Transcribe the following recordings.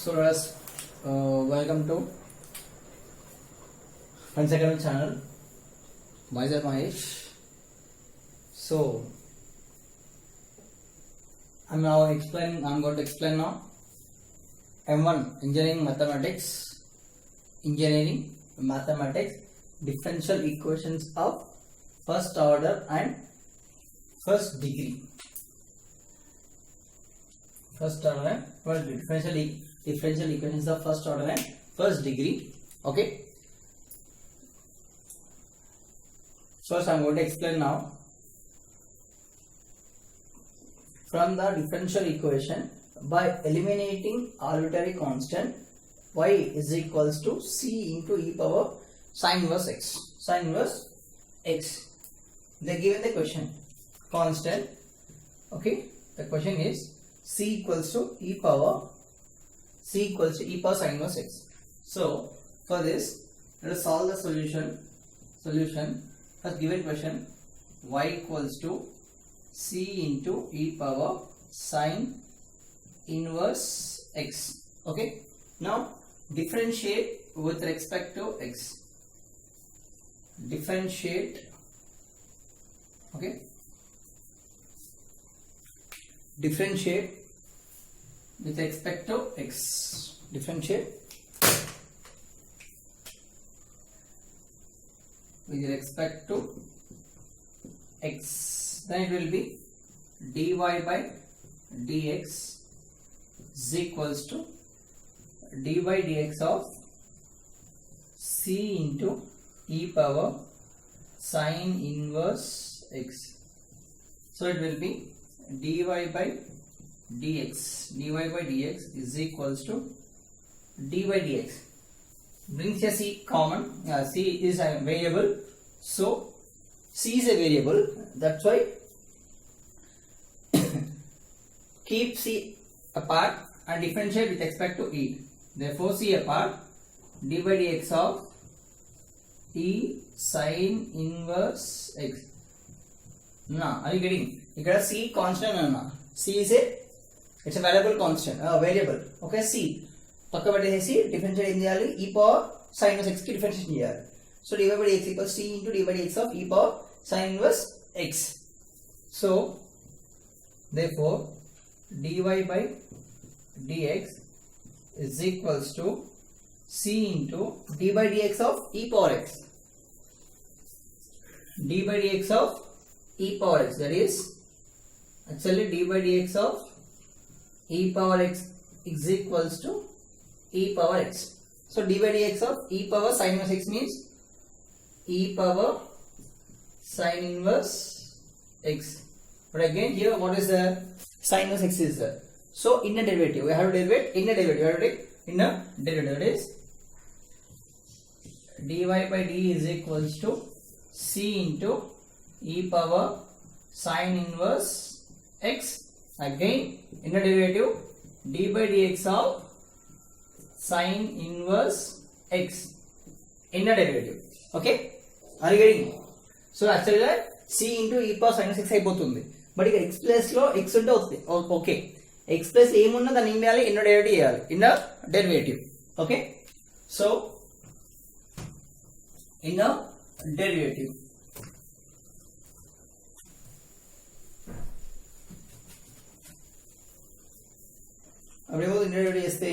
So let us welcome to Friends Academy channel. Myself Mahesh. So I'm going to explain now M1 Engineering Mathematics differential equations of first order and first degree. First order and first degree. Differential equations of first order and first degree. Okay. First I'm going to explain now. From the differential equation, by eliminating arbitrary constant, y is equals to c into e power sin inverse x. Sin inverse x. They given the question constant. Okay. The question is c equals to e power sin inverse x. So for this, let us solve the solution. First given question, y equals to c into e power sin inverse x. Okay. Now differentiate with respect to x. Differentiate. Okay. Differentiate with respect to x. Differentiate with respect to x. Then it will be dy by dx is equals to dy dx of c into e power sin inverse x. So it will be dy by dx is equals to dy dx. Brings a c common. C is a variable, so c is a variable. That's why keep c apart and differentiate with respect to e. Therefore, c apart, dy by dx of e sin inverse x. Now, are you getting? Here c constant. C is it's a variable constant, variable. Okay, c. Pakka pattesi differentiate em cheyali e power sin inverse x ki differentiate cheyali. So dy by dx equals c into dy by dx of e power sin inverse x. So therefore dy by dx is equals to c into d by dx of e power x. D by dx of e power x, that is actually d by dx of e power x is equals to e power x. So d by dx of e power sin inverse x means e power sin inverse x. But again here what is the sin inverse x is there? So in a derivative we have to derivate in a derivative. We have to take in a derivative, that is dy by d is equals to c into e power sin inverse x. Again in a derivative d by dx of sin inverse x in a derivative. Okay, are you getting? So actually c into e power sin inverse x అయిపోతుంది. But ఇక్కడ x place లో x ఉంటే వస్తుంది. Okay, x place ఏమున్నా దాన్ని ఏం చేయాలి? In derivative చేయాలి. In derivative. Okay, so in derivative. అప్పుడేమో ఇన్ డెరివేటివ్ చేస్తే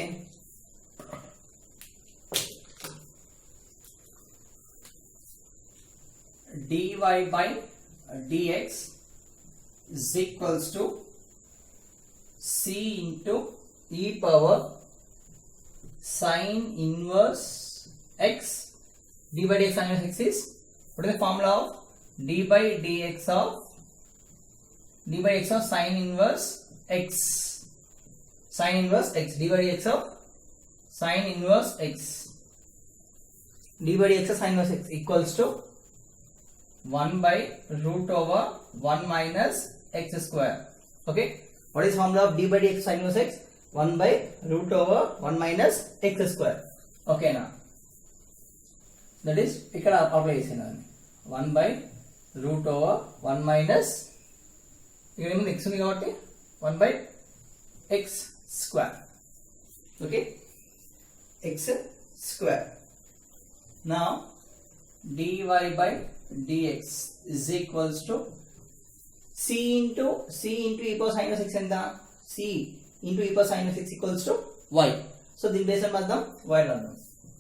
dy by dx is equals to c into e power sin inverse x. D by dx sin inverse x is, what is the formula of d by dx of sin inverse x. Sin inverse x, d by dx of sin inverse x. D by dx of sin inverse x equals to 1 by root over 1 minus x square. Okay, what is formula of d by dx sin inverse x? 1 by root over 1 minus x square. Okay, now that is ఇక్కడ apply చేసినాను 1 by root over 1 minus ఇక్కడ ఏముంది x ఉంది కాబట్టి 1 by x square. okay, x square. Now dy by dx is equals to c into e power sin of x and c into e power sin of x equals to y. So the base of y random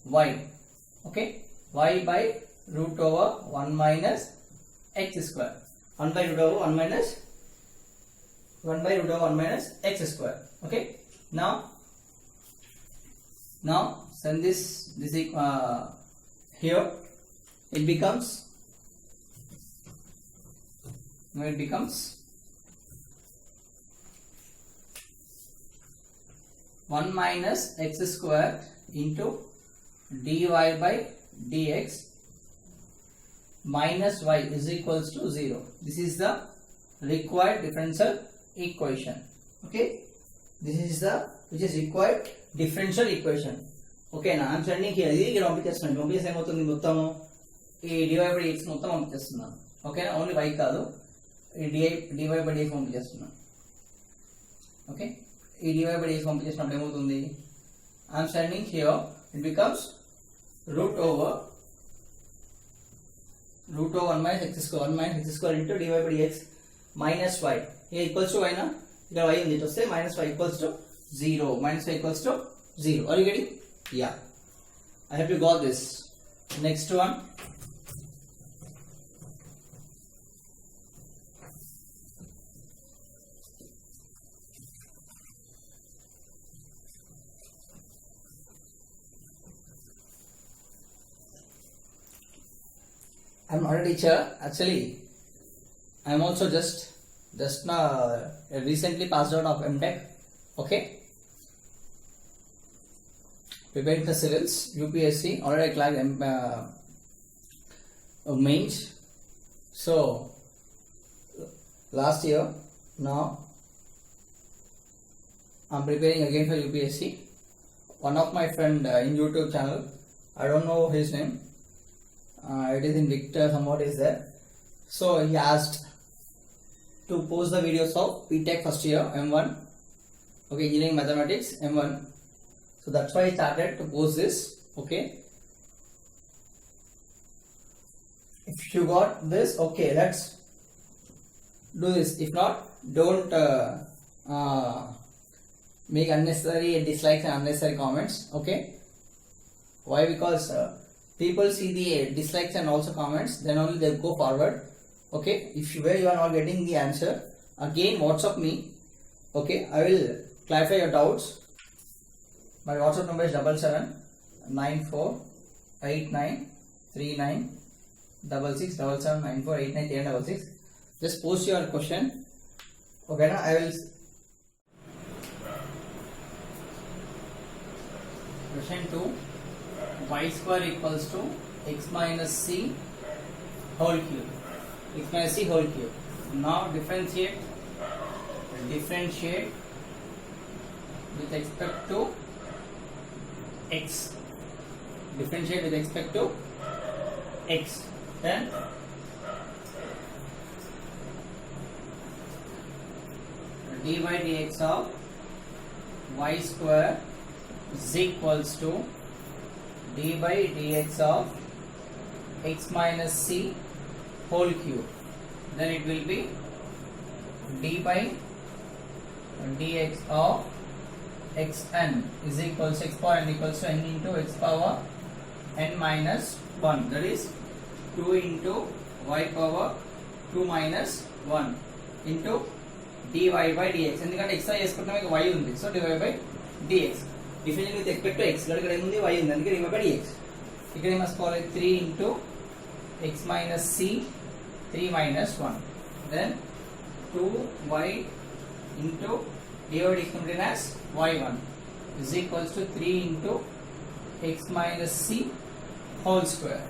y, okay, y by root over 1 minus x square, 1 by root over 1 minus x square, okay. Now send this here, it becomes 1 minus x square into dy by dx minus y is equals to 0. This is the required differential equation, okay. This is the required differential equation, okay. Now I am sending here ఇది ఇక్కడ పంపించేస్తున్నాను ఏమవుతుంది మొత్తము ఈ dy by dx మొత్తం పంపించేస్తున్నాను, okay. Only y కాదు, ఈ dy by dx పంపించేస్తున్నాను, okay. ఈ dy by dx పంపించేసినప్పుడు ఏమవుతుంది, I am sending here, it becomes root over 1 minus x square into dy by dx minus y. Here equals to y na, ఇక్కడ y ఉంది, it వస్తే minus y equals to 0. Are you getting? Yeah, I hope you got this. Next one, I'm not a teacher, actually. I'm also just now recently passed out of MTech, okay. Preparing for civils, UPSC, already cleared mains. So last year, now I'm preparing again for UPSC. One of my friend in YouTube channel, I don't know his name. It is in Victor, somewhat is there. So he asked to post the videos of BTech first year M1, okay, engineering mathematics M1. So that's why I started to post this, okay. If you got this, okay, let's do this. If not, don't make unnecessary dislikes and unnecessary comments, okay. Why? Because people see the dislikes and also comments, then only they go forward, okay. If you are not getting the answer, again WhatsApp me, okay. I will clarify your doubts. My WhatsApp number is 77948939667794893966. Just post your question, okay na? I will question 2, y square equals to x minus c whole cube, Now differentiate with respect to x, then dy by dx of y square is equals to d by dx of x minus c whole cube. Then it will be d by dx of xn is equals to x power n equals to n into x power n minus 1. That is 2 into y power 2 minus 1 into dy by dx. ఎందుకంటే x చేసుకుంటాం ఇక y ఉంది, so dy by dx. Differential with respect to x, ఇక్కడ ఏముంది y ఉంది, అందుకే dy by dx. ఇక్కడ ఏం రాసుకోవాలి, 3 into x minus c 3 minus 1, then 2y into dy by dx completed as y1 is equals to 3 into x minus c whole square.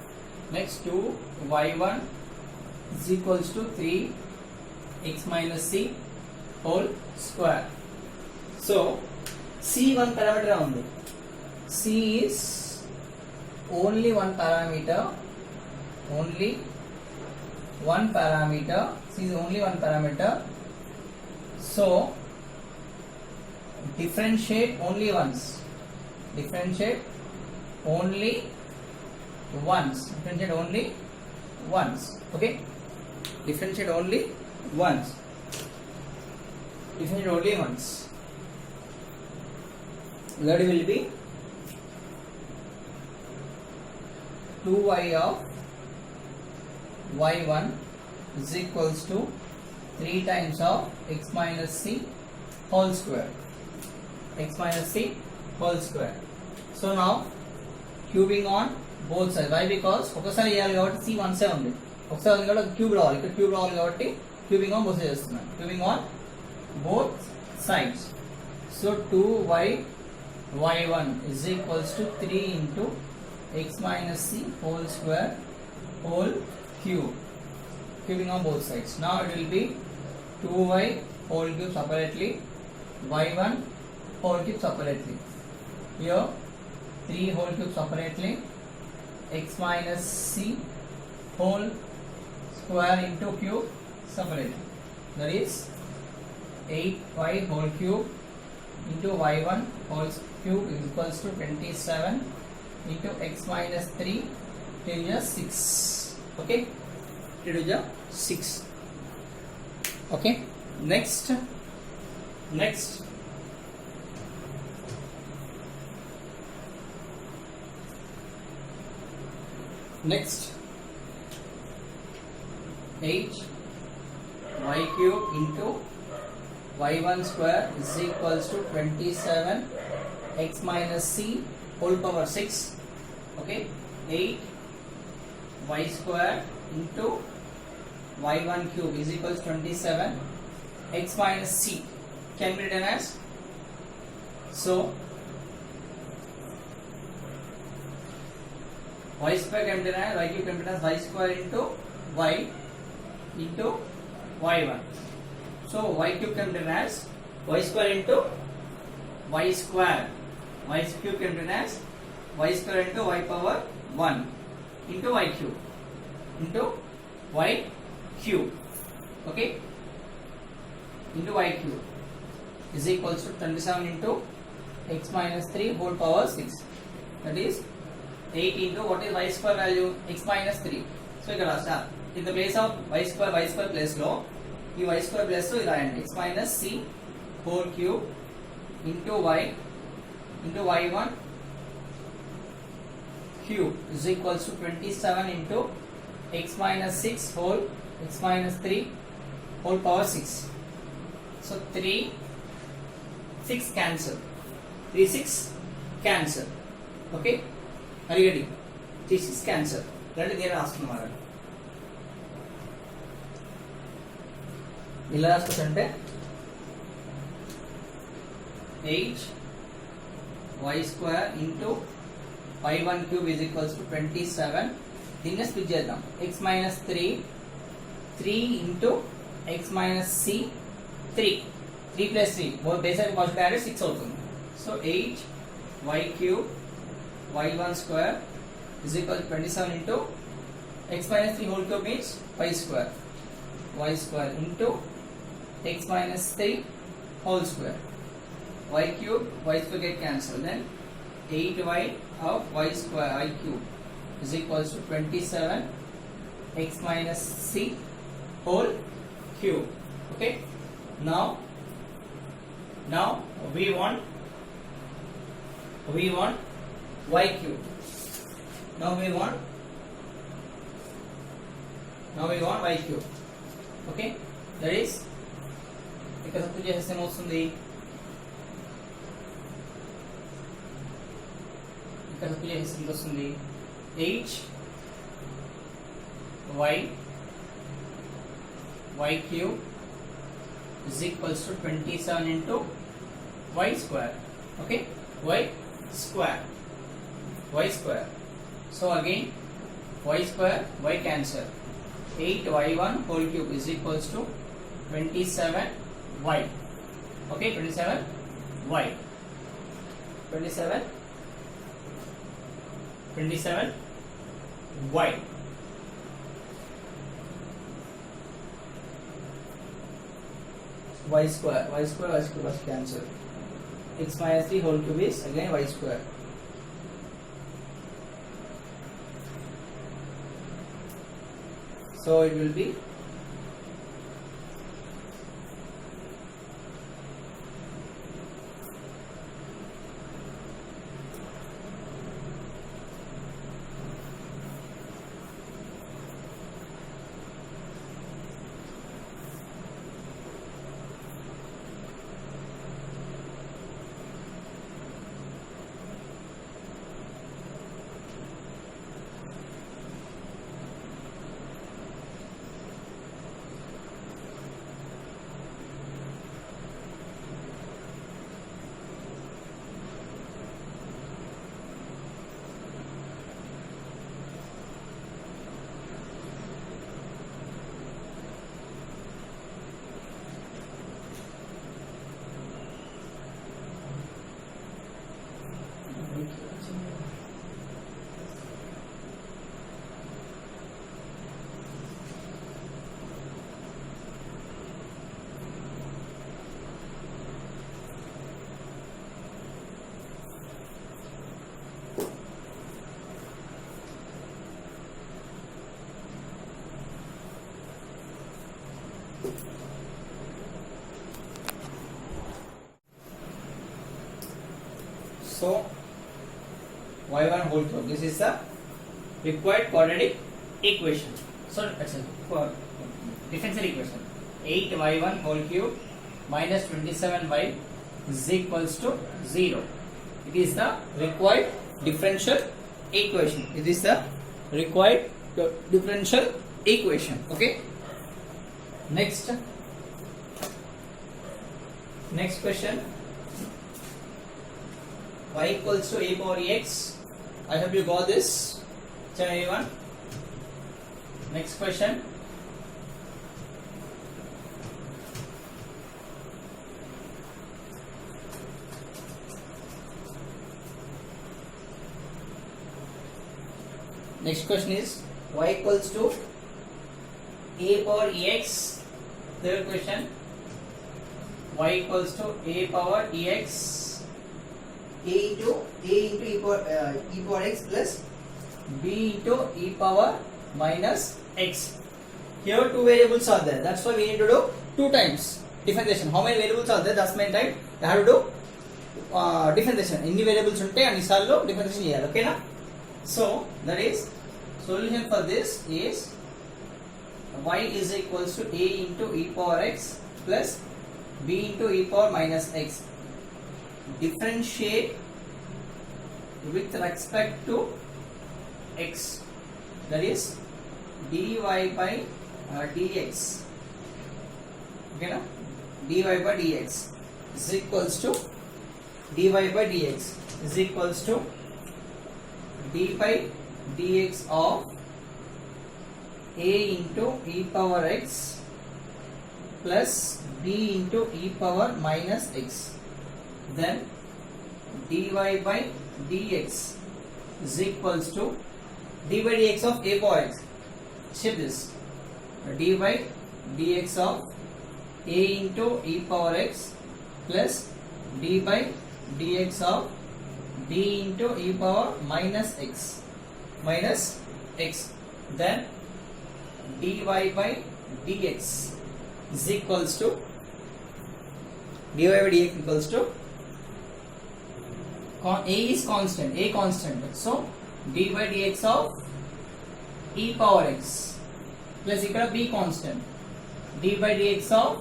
Next 2y1 is equals to 3 x minus c whole square. So c one parameter only. C is only one parameter. C is only one parameter. So differentiate only once. differentiate only once. Differentiate only once. Okay. Differentiate only once. Differentiate only once. That will be 2y of y1 is equals to 3 times of x minus c whole square. X minus c whole square. So now cubing on both sides. Why? Because ఒకసారి చేయాలి కాబట్టి c 1 సే ఉంది. ఒకసారి కాబట్టి cube రావాలి. ఇక్కడ cube రావాలి కాబట్టి క్యూబింగ్ ఆన్ బోత్ సైడ్స్ చేస్తున్నాను. Cubing on both sides. So 2y y1 is equals to 3 into x minus c whole square whole cube. Cubing on both sides. Now it will be 2y whole cube separately, y1 whole cube separately. Here 3 whole cube separately, x minus c whole square into cube separately. That is 8y whole cube into y1 whole cube is equals to 27 into x minus 3 to the 6. Okay, to the 6. Okay, next next 8 y cube into y1 square is equals to 27 x minus c whole power 6. Okay, 8 y square into y1 cube is equals to 27 x minus c can be written as, so y square can be written as, y cube can be written as y square into y into y1. So y cube can be written as y square into y square. Y cube can be written as y square into y power 1 into y cube into y cube. Okay, into y cube is equals to 27 into x minus 3 whole power 6. That is 8 into what is y square value? X minus 3. So here in the place of y square place lo ఈ y square plus ఇది రాయండి, x minus c whole cube into y into y1 cube is equals to 27 into x minus 6 whole x minus 3 whole power 6. So 3 6 cancel, 3 6 cancel. Okay, are you ready? 3 6 cancel. Ready? There రాస్తున్నాం. ఇలా రాసుకుంటే 8 y square into y1 cube is equals to 27. దీన్ని split చేద్దాం. x minus 3 into x minus c 3 plus 3 both base and cos added 6 అవుతుంది. So 8 y cube y1 square is equal to 27 into x minus 3 whole cube means y square into x minus 3 whole square. Y cube get cancelled. Then 8y of y square I cube is equals to 27 x minus c whole cube. Okay. Now we want y cube. Now we want y cube. Okay. That is ఇక్కడ substitute చేస్తే ఏమవుతుంది? ఇక్కడ substitute చేస్తే ఎంత వస్తుంది? 8 y cube is equals to 27 into y square. Okay, y square. So again y square y cancel. 8y1 whole cube is equals to 27y. Okay, 27y. 27y. y square was cancelled. X minus 3 whole cube is again y square. So it will be so y1 whole cube. This is the required quadratic equation. So for differential equation, 8y1 whole cube minus 27y is equals to 0. It is the required differential equation. It is the required differential equation. Okay. Next question. Y equals to a power x. I hope you got this. Chapter A1. Next question. Next question is y equals to a power ex. Third question. Y equals to a power ex. A into e power x plus b into e power minus x. Here two variables are there. That's why we need to do 2 times differentiation. How many variables are there? That's many times we have to do differentiation. Any variables unte and isallo differentiation cheyali. Okay na? So that is solution for this is y is equals to a into e power x plus b into e power minus x. Differentiate with respect to x, that is dy by dx. Okay, na? dy by dx is equals to dy by dx is equals to d by dx of a into e power x plus b into e power minus x. Then dy by dx is equals to d by dx of a power x. Shift this. D by dx of a into e power x plus d by dx of d into e power minus x. Then dy by dx is equals to dy by dx equals to a is constant, a constant. So d by dx of e power x plus ikkada b constant, d by dx of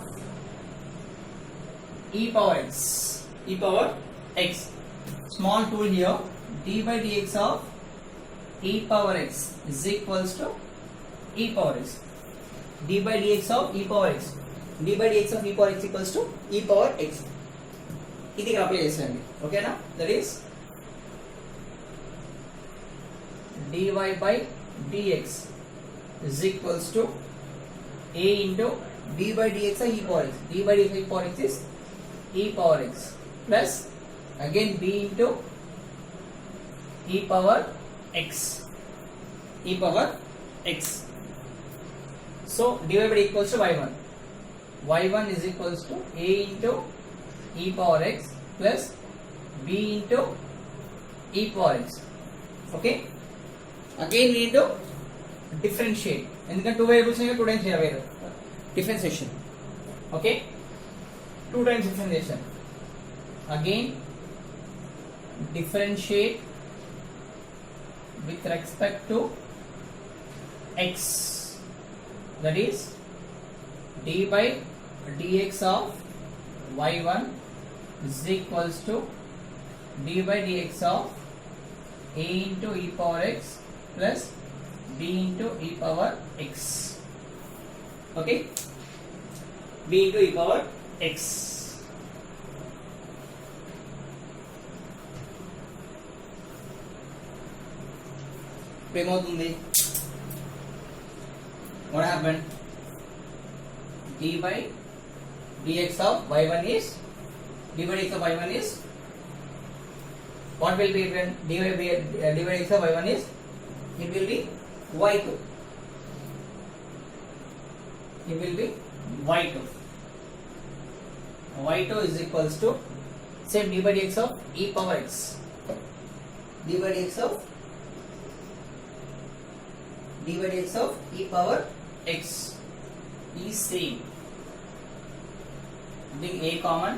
e power x. Small tool here, d by dx of e power x is equals to e power x. d by dx of e power x, d by dx of e power x equals to e power x. ఇది ఇక్కడ apply చేసేయండి. ఓకేనా? That is dy by dx is equals to a into d by dx of e power x. d by dx of e power x is e power x plus again b into e power x. So dy by dx equals to y1. y1 is equals to a into e power x plus b into e power x. Okay, again we need to differentiate. ఎందుకంటే 2 variables 2 times చేయాలి differentiation. Okay, 2 times differentiation. Again differentiate with respect to x, that is d by dx of y1 is equals to d by dx of a into e power x plus b into e power x. Okay, b into e power x. ఏమవుతుంది? what happened? d by dx of y1 is d by dx of y1 is what will be when d by dx of y1 is it will be y2. It will be y2. y2 is equals to same d by dx of e power x. d by dx of e power x is same. Bring a common,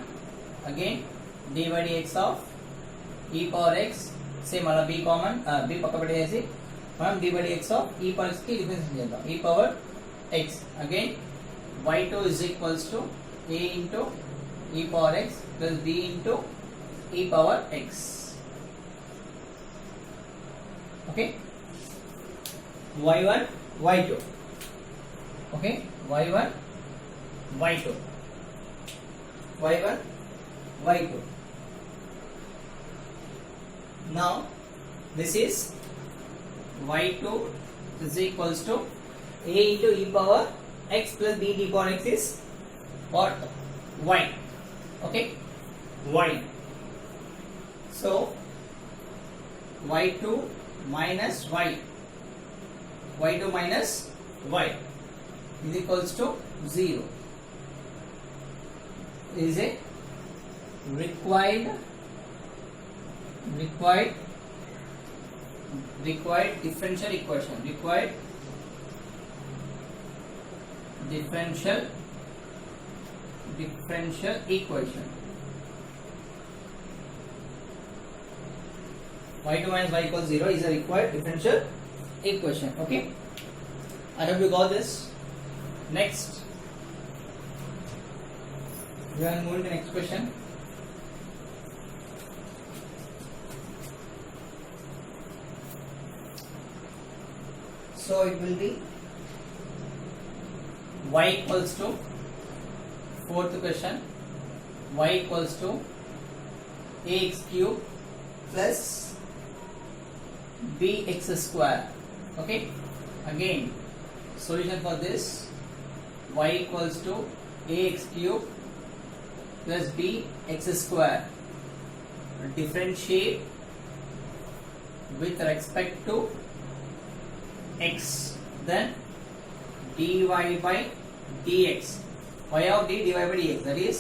again d by dx of e power x same ala b common, b పక్క పెట్టేసి మనం d by dx of e power x కి difference చేద్దాం. e power x, again y2 is equals to a into e power x plus b into e power x. Okay, y1 y2. Okay, y1 y2 y1 y2. Now this is y2 is equals to a into e power x plus b into e power x is what? Y. Okay, y. So y2 minus y, y2 minus y is equals to 0. This is a required differential equation. Required differential equation. y2 minus y equals 0 is a required differential equation. Okay, I hope you got this. Next, we are moving to the next question. So it will be y equals to, fourth question, y equals to ax cube plus bx square. Okay, again solution for this, y equals to ax cube plus bx square. Differentiate with respect to x, then dy by dx, y of d dy by dx, that is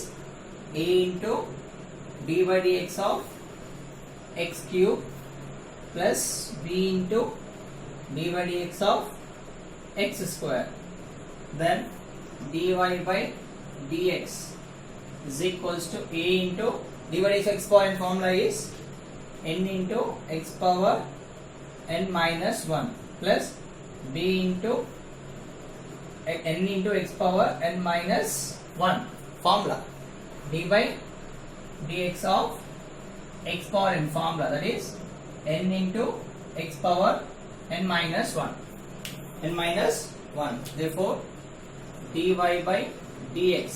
a into d by dx of x cube plus b into d by dx of x square, then dy by dx is equals to a into d by dx x power n formula is n into x power n minus 1 plus b into n into x power n minus 1 formula, d by dx of x power n formula, that is n into x power n minus 1. Therefore dy by dx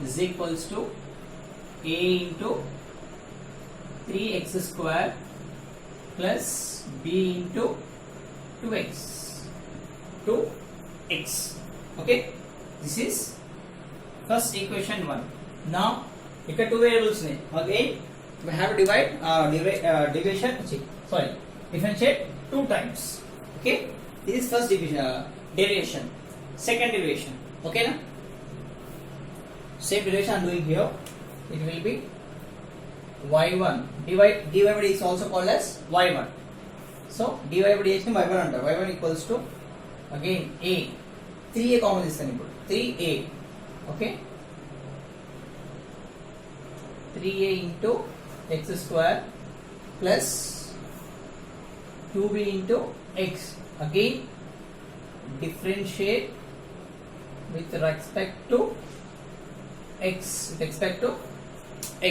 is equals to a into 3x square plus b into 2x. Okay, this is first equation 1. Now ఇక్కడ 2 variables ఉన్నాయి. Again we have to differentiate 2 times. Okay, this is first derivation. Second derivation. Okay na? Same derivation I am doing here. It will be y1 dy by dx is also called as y1. So dy by dx ni y1 antaru. y1 equals to again a 3a common తీస్తాను ఇప్పుడు 3a okay 3a into x square plus 2b into x again differentiate with respect to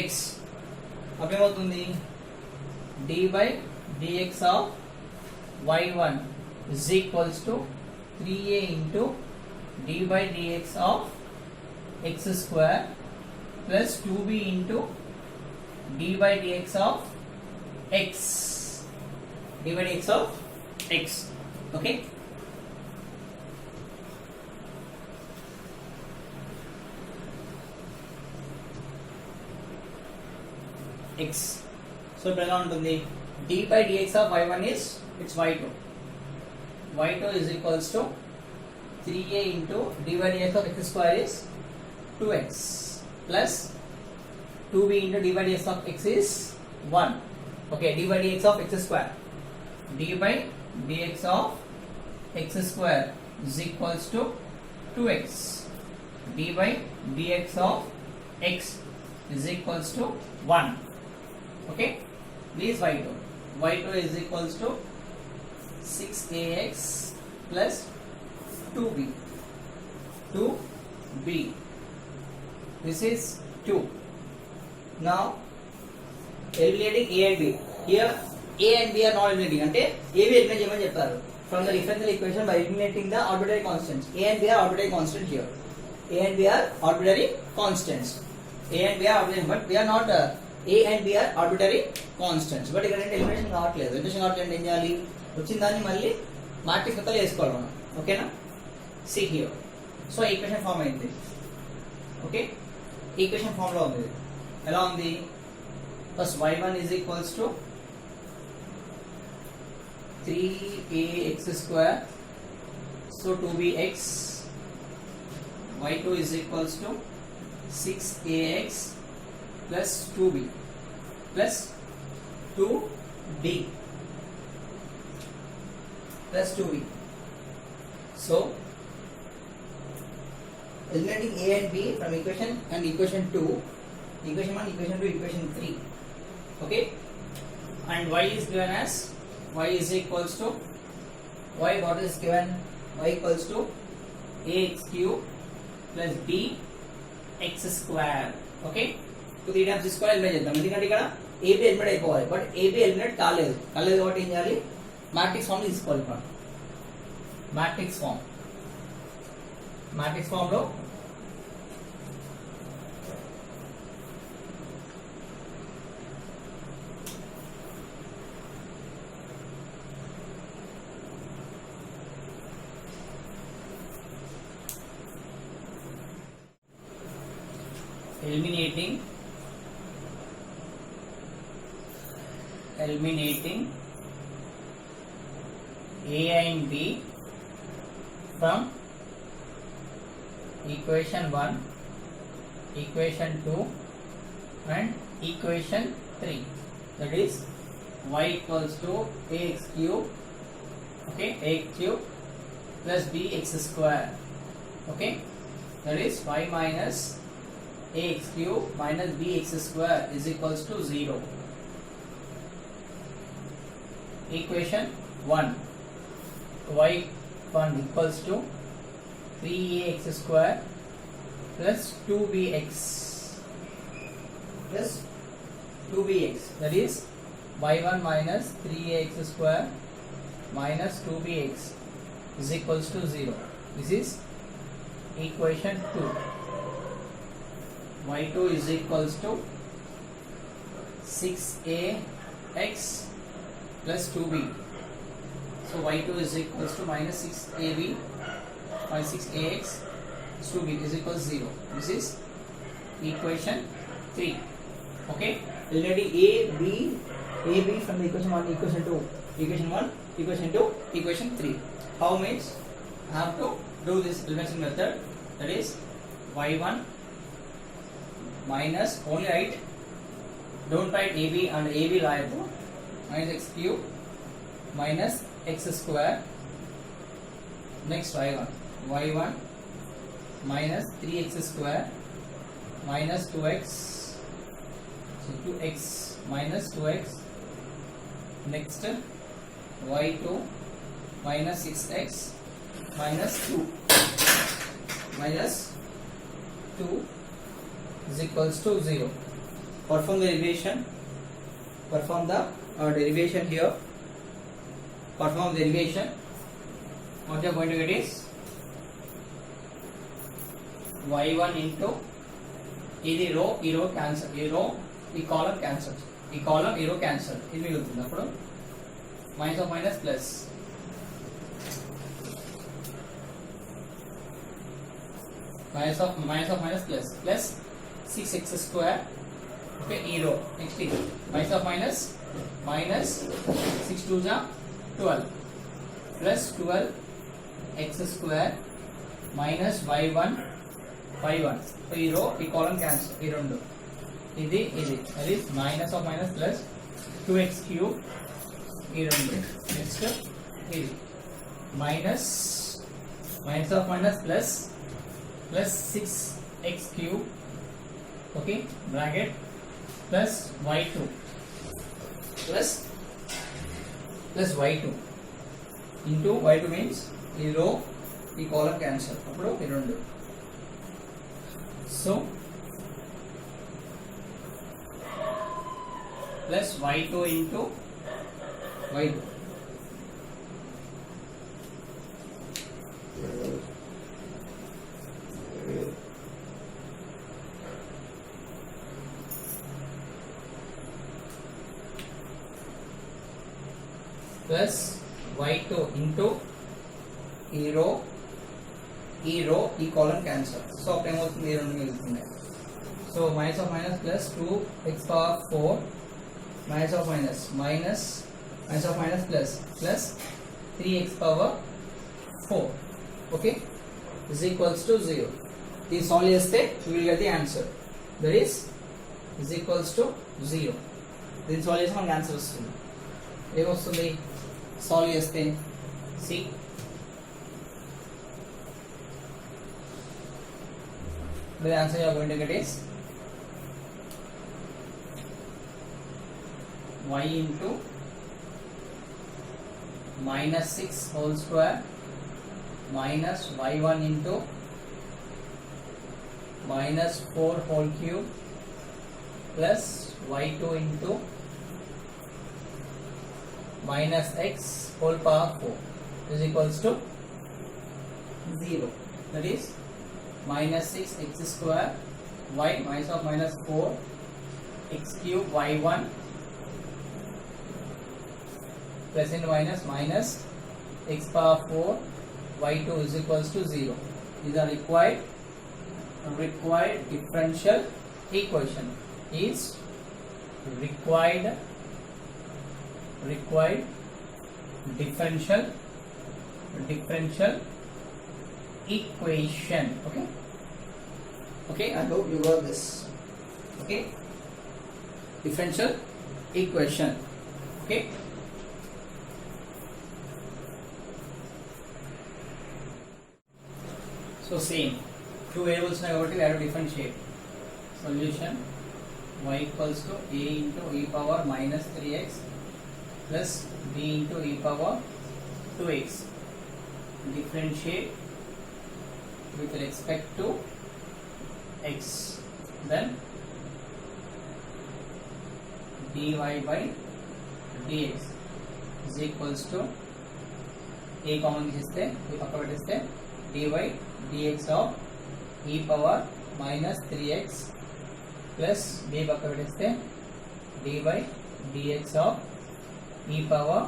x అప్పుడు ఏమవుతుంది d by dx of y1 is equals to 3a into d by dx of x square plus 2b into d by dx of x okay x so ఇప్పుడు ఎలా ఉంటుంది d by dx of y1 is it's y2 is equals to 3a into d by dx of x square is 2x plus 2b into d by dx of x is 1 okay d by dx of x square d by dx of x square is equals to 2x d by dx of x is equals to 1 okay this y2 is equals to 6ax plus 2b this is 2 now eliminating a and b here a and b are not eliminating అంటే a b eliminate చేయమని చెప్తారు from the differential equation by eliminating the arbitrary constants a and b are arbitrary constant here a and b are arbitrary constants but we are not a and b are arbitrary constants but ఇక్కడ elimination కావట్లేదు elimination కావట్లేదు ఏం చేయాలి వచ్చిన దాన్ని మళ్ళీ matrix మొత్తం వేసుకోవాలి మనం ఓకేనా see here so equation form అయింది ఓకే ఈక్వేషన్ ఫామ్ లో ఉంది ఎలా ఉంది first y1 is equals to 3ax square so 2bx y2 is equals to 6ax plus 2b plus 2b plus 2b so eliminating a and b from equation 2 equation 1 equation 2 equation 3 okay and y is given as y is equals to y what is given y equals to ax cube plus b x square okay to 3 times square eliminate చేద్దాం ఎందుకంటే ఇక్కడ ab eliminate అయిపోవాలి but ab eliminate కాలేదు కాబట్టి ఏం చేయాలి matrix form తీసుకోవాలి మనం మ్యాట్రిక్స్ ఫామ్ లో eliminating a and b from equation 1 equation 2 and equation 3 that is y equals to ax cube okay ax cube plus bx square okay that is y minus ax cube minus bx square is equals to 0 equation 1 y1 equals to 3ax square plus 2bx that is y1 minus 3ax square minus 2bx is equals to 0 this is equation 2 y2 is equals to 6ax plus 2b so y2 is equals to minus 6ab minus 6ax plus 2b is equals 0 this is equation 3 okay already ab from the equation 1 equation 2 equation 1 equation 2 equation 3 how means I have to do this elimination method that is y1 minus only write don't write ab and ab రాయద్దు minus x cube minus x square next y1 minus 3x square minus 2x, so 2x minus 2x. Next y2 minus 6x minus 2 is equals to 0. Perform the derivation. Perform the derivation here. Perform derivation. What you are going to get is y1 into ఇది రో ఈ రో cancel, ఈ రో ఈ column cancel, ఈ column ఈ రో క్యాన్సల్, ఇది మిగులుతుంది. అప్పుడు minus of minus plus minus plus 6x square. Okay, ఈ రో నెక్స్ట్ ఇది మైనస్ ఆఫ్ మైనస్ 6 2 जा 12 plus 12x square minus y1 so ఈ రో ఈ కాలమ్ క్యాన్సల్, ఈ రెండు ఇది అది minus of minus plus 2x cube, ఈ రెండు. నెక్స్ట్ ఇది minus of minus plus 6x cube, okay, bracket plus y2 plus y2 into y2 means ఈ రో ఈ కాలమ్ క్యాన్సల్, అప్పుడు ఈ రెండు. So plus y2 into y2 plus y2 into ఈ రో ఈ కాలమ్ క్యాన్సల్. సో అప్పుడు ఏమవుతుంది, ఈ రెండు మిగులుతుంది. So minus of minus plus 2x power 4 minus of minus plus 3x power 4, okay, is equals to 0. ఇది సాల్వ్ చేస్తే you will get the answer, that is equals to 0. దీన్ని సాల్వ్ చేస్తే మనకి ఆన్సర్ వస్తుంది. ఏమొస్తుంది సాల్వ్ చేస్తే? See the answer you are going to get is y into minus 6 whole square minus y1 into minus 4 whole cube plus y2 into minus x whole power 4 is equals to 0. That is minus 6x square y minus of minus 4 x cube y1 plus and minus x power 4 y2 is equals to 0. These are required differential equation. Is required differential equation. Okay, I hope you got this. Okay, differential equation. Okay, so same two variables now we have to differentiate. Solution y equals to a into e power minus 3x plus b into e power 2x. Differentiate with respect to x, then dy by dx is equals to a common తీస్తే ఈ పక్క పెట్టిస్తే dy dx of e power minus 3x plus b పక్క పెట్టిస్తే dy dx of e power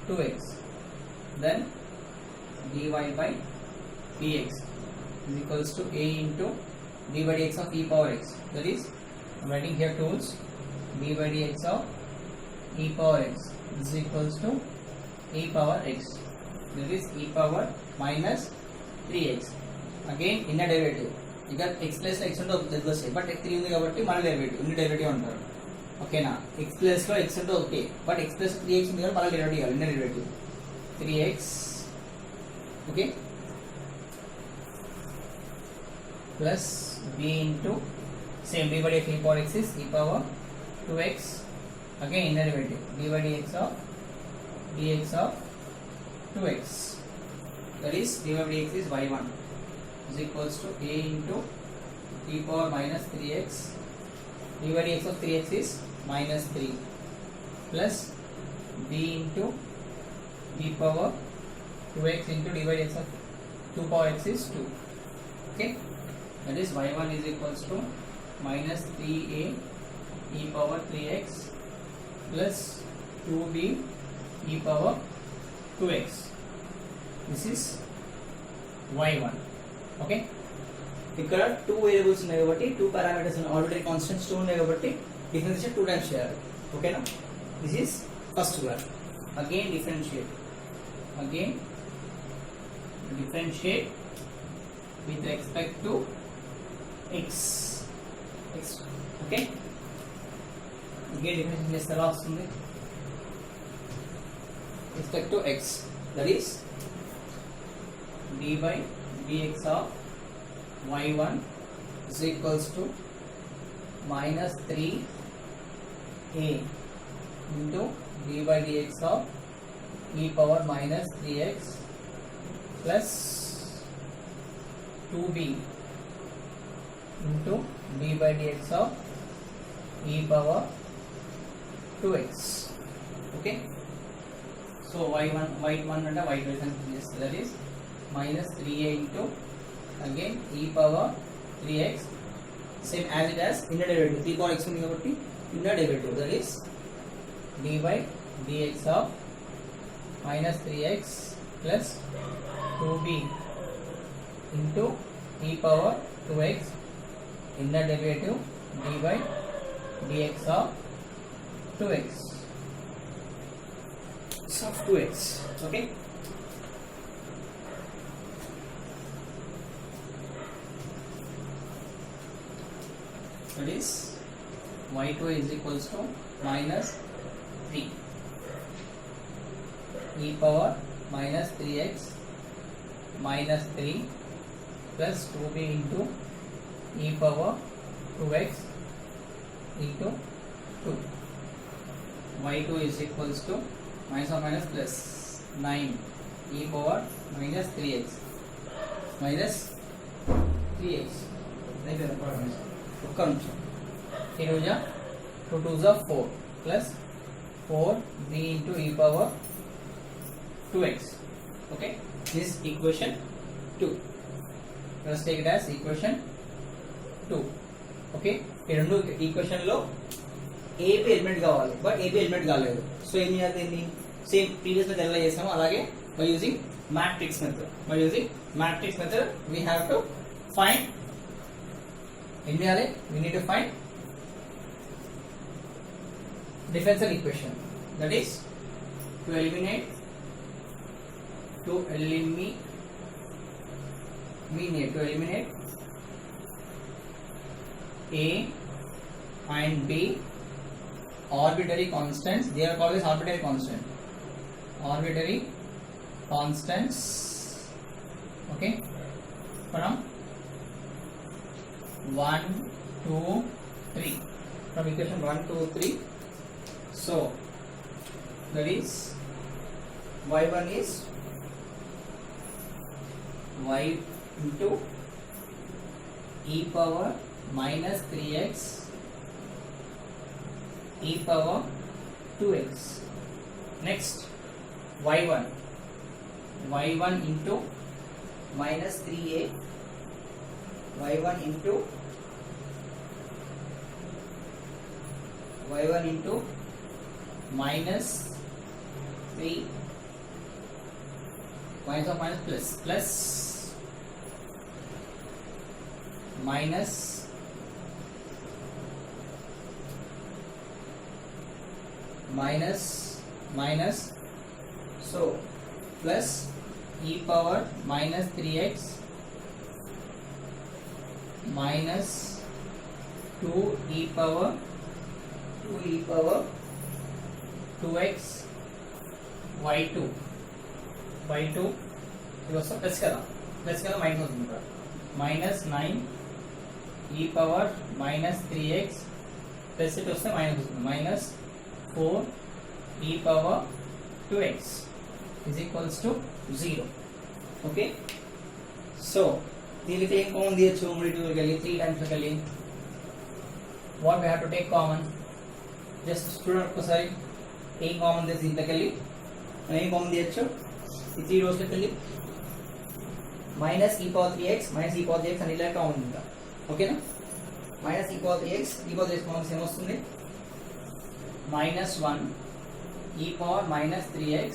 2x, then dy by dx is equals to a into d by dx of e power x. That is, I am writing here tools, d by dx of e power x is equals to e power x. That is e power minus 3x. Again inner derivative. You got x plus x into the same, but x 3 ఉంది కాబట్టి మన derivative inner derivative అంటారు. ఓకేనా, x plus లో x అంటే okay, but x plus 3x ఉంది కాబట్టి మన derivative inner derivative 3x. Okay, plus b into same d by dx e power x is e power 2x, again inner derivative d by dx of 2x, that is d by dx is y1 is equals to a into e power minus 3x, d by dx of 3x is minus 3 plus b into e power 2x into d by dx of 2 power x is 2. Okay, that is y1 is equals to minus 3a e power 3x plus 2b e power 2x. This is y1. Okay, ఇక్కడ 2 variables ఉన్నాయి కాబట్టి 2 parameters ఉన్నాయి, arbitrary constants 2 ఉన్నాయి కాబట్టి differentiate 2 times చేయాలి. ఓకేనా, this is first graph. Again differentiate with respect to x. Okay, again differentiate చేస్తే ఎలా వస్తుంది? respect to x, that is d by dx of y1 is equals to minus 3a into d by dx of e power minus 3x plus 2b into d by dx of e power 2x. Okay, so y1 and y2 is, that is minus 3a into again e power 3x, same as it as inner derivative 3 power x ఉంది కాబట్టి inner derivative, that is d by dx of minus 3x plus 2b into e power 2x, inner derivative d by dx of 2x of 2x. Okay, that is y2 is equals to minus 3 e power minus 3x minus 3 plus 2b into e power 2x into 2. y2 is equals to minus or minus plus 9 e power minus 3x minus 3x. ఒక్క నిమిషం, ఈ రోజు 2 2s are 4 plus 4b into e power 2x. Okay, this is equation 2. Let us take it as equation 2. Okay, ఈ రెండు equation లో AB element కావాలి, but AB element కాలేదు. So ఏం చేయాలి? దీన్ని సేమ్ ప్రీవియస్ మెథడ్ ఎలా చేసామో అలాగే by using matrix method we have to find, ఏం చేయాలి? we need to find differential equation, that is to eliminate a and b arbitrary constants. They are called as arbitrary constants. Okay, from 1 2 3, from equation 1 2 3. So that is y1 is y into e power minus 3x e power 2x. Next y1 into minus 3a, y1 into minus 3 minus or minus plus minus so plus e power minus 3x minus 2 e power 2x y2 ఇది వస్తే plus కదా minus అవుతుంది, minus 9 e power minus 3x plus ఇటు వస్తే minus వస్తుంది minus 4 e power 2x is equals to 0. Okay so దీనికి ఏం common తీయచ్చు మూడింటికి వెళ్ళి 3 టైమ్స్ వెళ్ళి what we have to take common just student ఒకసారి ఏం కామన్ తీసి ఇంతకి వెళ్ళి ఏం కామన్ తీయచ్చు ఈ 3 రోజులకి వెళ్ళి minus e power 3x minus e power 3x అని ఇలా కామన్ ఇంకా ఓకేనా minus e power 3x e power 3x common ఏమొస్తుంది minus 1 e power minus 3x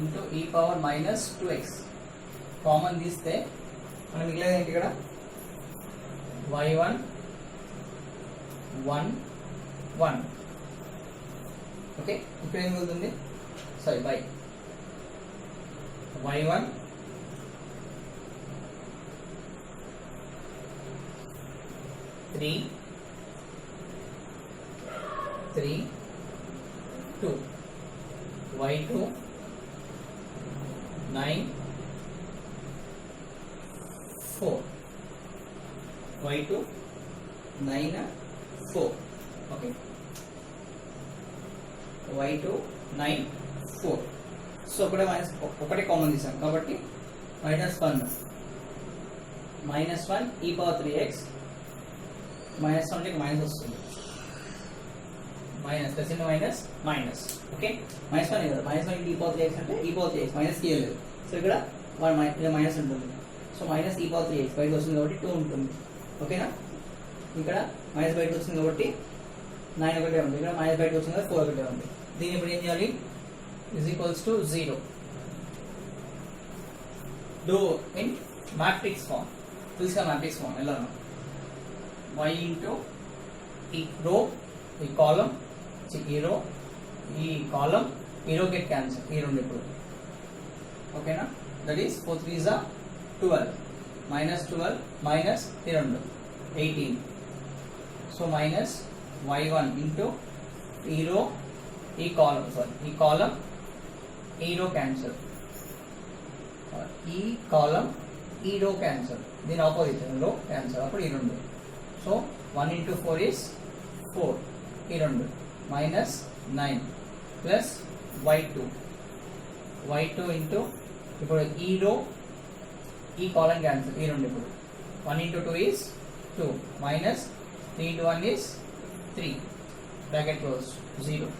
into e power minus 2x common తీస్తే మనం మిగిలేదు ఏంటి ఇక్కడ y1 1 1 ఓకే ఇక్కడ ఏం మిగులుతుంది sorry by y1 3 3 2 y2 9 4 y2 9 4 okay y2 9 4 so ఒకటే మైనస్ ఒకటే కామన్ తీసాం కాబట్టి -1 -1 e power 3x -1 అంటే మైనస్ వస్తుంది minus plus into minus minus okay -1 కదా -1 e power 3x అంటే e power 3x మైనస్ తీయలేదు సో ఇక్కడ మైనస్ ఉంటుంది so minus e power 3x బయటకు వస్తుంది కాబట్టి 2 ఉంటుంది ఓకేనా ఇక్కడ మైనస్ బయటకు వచ్చింది కాబట్టి 9 ఒకటే ఉంది ఇక్కడ మైనస్ బయటకు వచ్చింది కాబట్టి 4 ఒకటే ఉంది దీన్ని ఇప్పుడు ఏం చేయాలి is equals to 0 do in matrix form తెలుసుగా matrix form ఎలా y into ఈ రో ఈ కాలం ఈ రో ఈ కాలం ఈ రో గెట్ క్యాన్సిల్ ఈ రెండు ఇప్పుడు ఓకేనా that is 4 3s are 12 -12 minus ఈ రెండు 18 సో మైనస్ y1 into ఈ రో ఈ కాలం సారీ ఈ కాలం ఈ రో క్యాన్సిల్ ఈ కాలం ఈ రో క్యాన్సిల్ దీని ఆపోజిట్ రో క్యాన్సిల్ అప్పుడు ఈ రెండు సో 1 into 4 is 4 ఈ రెండు మైనస్ 9 ప్లస్ y2 into ఇప్పుడు ఈ రో ఈ కాలం క్యాన్సిల్ ఈ రెండు ఇప్పుడు 1 into 2 is 2 minus 3 into 1 is 3 bracket close 0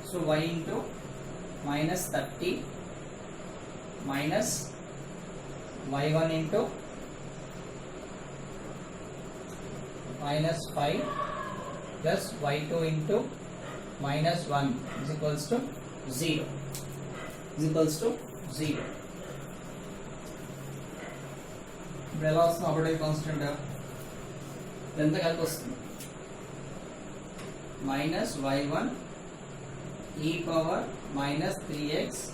so y into minus 30 minus y1 into minus 5 plus y2 into minus 1 is equals to 0 is equals to 0 ఇప్పుడు ఎలా వస్తుంది అబౌట్ కాన్స్టెంట్ ఎంత కలిపి వస్తుంది minus y1 e power minus 3x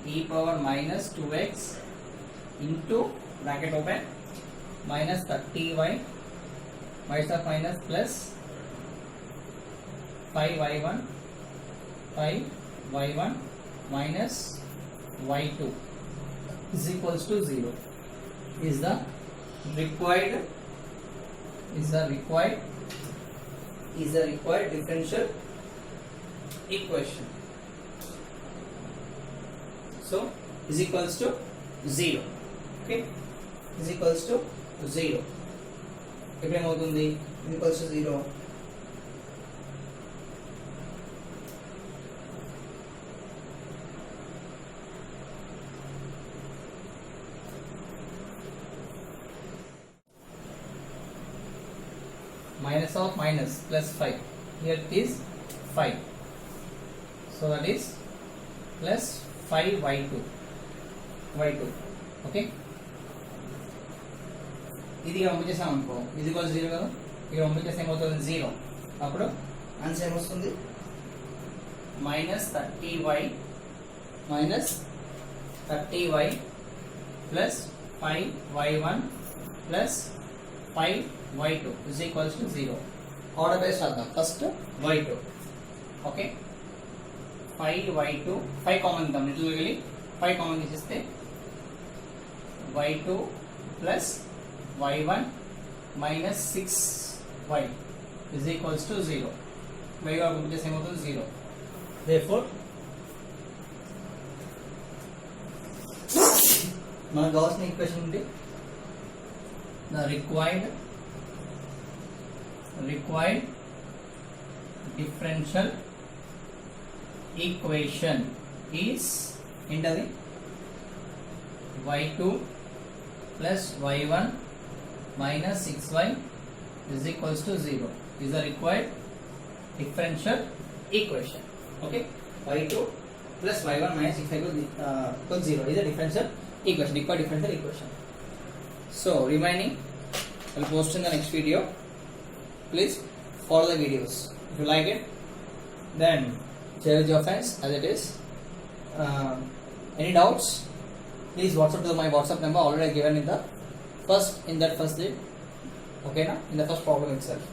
e power minus 2x into bracket open minus 30y minus of minus plus 5y1 minus y2 is equals to 0 is the required differential equation. So is equals to 0. Okay, is equals to 0. ఇప్పుడు ఏమవుతుంది is equals to 0. Minus of minus plus 5 here it is 5 so that is plus 5y2 okay ఇది పంపించేసాం అనుకో ఇది equals 0 కదా ఇక్కడ పంపించేస్తే ఏమవుతుంది 0 అప్పుడు answer ఏమొస్తుంది -30y plus 5y1 plus 5y2 is equals to 0 order base రాద్దాం first y2 okay 5y2 5 common ఇద్దాం లిటిల్ 5 కామన్ తీసేస్తే y2 plus y1 minus 6y is equals to 0. y put the same to 0. Therefore మనకు కావాల్సిన equation ఏంటి? The required differential equation is ఏంటది? y2 plus y1 minus 6y is equals to 0 is the required differential equation. Okay, y2 plus y1 minus 6y equals 0 is a differential equation, required differential equation. So remaining I will post in the next video. Please follow the videos. If you like it, then share with your friends as it is. Any doubts, please WhatsApp to my WhatsApp number already given in the first day. Okay, na? In the first problem itself.